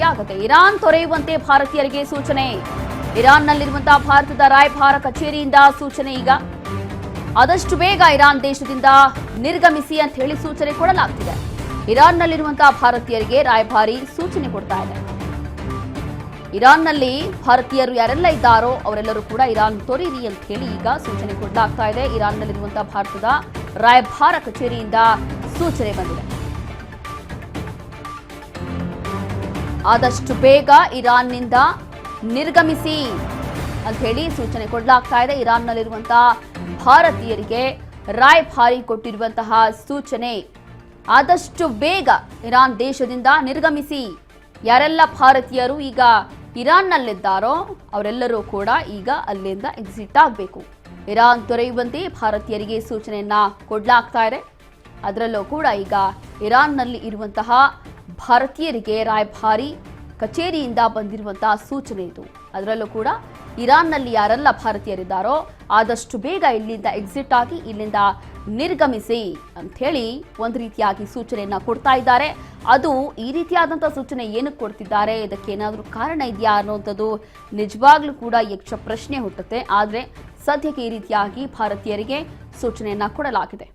ಸಾಧ್ಯ ಆಗುತ್ತೆ. ಇರಾನ್ ತೊರೆಯುವಂತೆ ಭಾರತೀಯರಿಗೆ ಸೂಚನೆ. ಇರಾನ್ನಲ್ಲಿರುವಂತಹ ಭಾರತದ ರಾಯಭಾರ ಕಚೇರಿಯಿಂದ ಸೂಚನೆ. ಈಗ ಆದಷ್ಟು ಬೇಗ ಇರಾನ್ ದೇಶದಿಂದ ನಿರ್ಗಮಿಸಿ ಅಂತ ಹೇಳಿ ಸೂಚನೆ ಕೊಡಲಾಗ್ತಿದೆ. ಇರಾನ್ನಲ್ಲಿರುವಂತಹ ಭಾರತೀಯರಿಗೆ ರಾಯಭಾರಿ ಸೂಚನೆ ಕೊಡ್ತಾ ಇದೆ. ಇರಾನ್ನಲ್ಲಿ ಭಾರತೀಯರು ಯಾರೆಲ್ಲ ಇದ್ದಾರೋ ಅವರೆಲ್ಲರೂ ಕೂಡ ಇರಾನ್ ತೊರೆಯಿರಿ ಅಂತ ಹೇಳಿ ಈಗ ಸೂಚನೆ ಕೊಡಲಾಗ್ತಾ ಇದೆ. ಇರಾನ್ನಲ್ಲಿರುವಂತಹ ಭಾರತದ ರಾಯಭಾರ ಕಚೇರಿಯಿಂದ ಸೂಚನೆ ಬಂದಿದೆ. ಆದಷ್ಟು ಬೇಗ ಇರಾನ್ನಿಂದ ನಿರ್ಗಮಿಸಿ ಅಂತ ಹೇಳಿ ಸೂಚನೆ ಕೊಡಲಾಗ್ತಾ ಇದೆ. ಇರಾನ್ನಲ್ಲಿರುವಂತಹ ಭಾರತೀಯರಿಗೆ ರಾಯಭಾರಿ ಕೊಟ್ಟಿರುವಂತಹ ಸೂಚನೆ. ಆದಷ್ಟು ಬೇಗ ಇರಾನ್ ದೇಶದಿಂದ ನಿರ್ಗಮಿಸಿ. ಯಾರೆಲ್ಲ ಭಾರತೀಯರು ಈಗ ಇರಾನ್ನಲ್ಲಿದ್ದಾರೋ ಅವರೆಲ್ಲರೂ ಕೂಡ ಈಗ ಅಲ್ಲಿಂದ ಎಕ್ಸಿಟ್ ಆಗಬೇಕು. ಇರಾನ್ ತೊರೆಯುವಂತೆ ಭಾರತೀಯರಿಗೆ ಸೂಚನೆಯನ್ನ ಕೊಡಲಾಗ್ತಾ ಇದೆ. ಅದರಲ್ಲೂ ಕೂಡ ಈಗ ಇರಾನ್ನಲ್ಲಿ ಇರುವಂತಹ ಭಾರತೀಯರಿಗೆ ರಾಯಭಾರಿ ಕಚೇರಿಯಿಂದ ಬಂದಿರುವಂತಹ ಸೂಚನೆ ಇದು. ಅದರಲ್ಲೂ ಕೂಡ ಇರಾನ್ನಲ್ಲಿ ಯಾರೆಲ್ಲ ಭಾರತೀಯರಿದ್ದಾರೋ ಆದಷ್ಟು ಬೇಗ ಇಲ್ಲಿಂದ ಎಕ್ಸಿಟ್ ಆಗಿ ಇಲ್ಲಿಂದ ನಿರ್ಗಮಿಸಿ ಅಂತ ಹೇಳಿ ಒಂದು ರೀತಿಯಾಗಿ ಸೂಚನೆಯನ್ನ ಕೊಡ್ತಾ ಇದ್ದಾರೆ. ಅದು ಈ ರೀತಿಯಾದಂತಹ ಸೂಚನೆ ಏನಕ್ಕೆ ಕೊಡ್ತಿದ್ದಾರೆ, ಇದಕ್ಕೆ ಏನಾದರೂ ಕಾರಣ ಇದೆಯಾ ಅನ್ನೋಂಥದ್ದು ನಿಜವಾಗ್ಲೂ ಕೂಡ ಯಕ್ಷ ಪ್ರಶ್ನೆ ಹುಟ್ಟುತ್ತೆ. ಆದರೆ ಸದ್ಯಕ್ಕೆ ಈ ರೀತಿಯಾಗಿ ಭಾರತೀಯರಿಗೆ ಸೂಚನೆಯನ್ನ ಕೊಡಲಾಗಿದೆ.